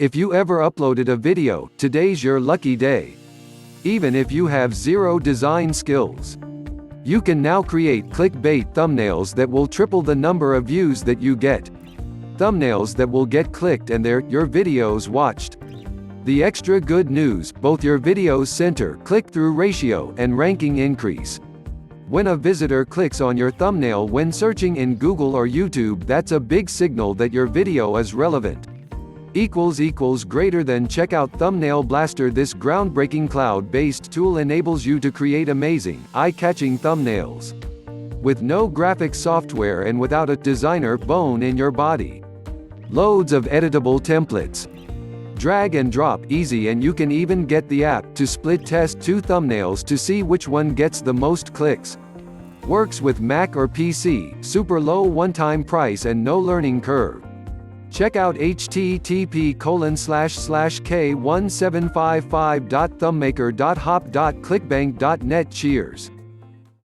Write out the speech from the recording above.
If you ever uploaded a video, today's your lucky day. Even if you have zero design skills, you can now create clickbait thumbnails that will triple the number of views that you get. Thumbnails that will get clicked and your videos watched. The extra good news, both your videos center, click-through ratio, and ranking increase. When a visitor clicks on your thumbnail when searching in Google or YouTube, that's a big signal that your video is relevant. Greater than. Check out Thumbnail Blaster. This groundbreaking cloud-based tool enables you to create amazing, eye-catching thumbnails with no graphics software and without a designer bone in your body. Loads of editable templates. Drag and drop easy, and you can even get the app to split test 2 thumbnails to see which one gets the most clicks. Works with Mac or PC, super low one-time price and no learning curve. Check out http://k1755.thumbmaker.hop.clickbank.net. Cheers.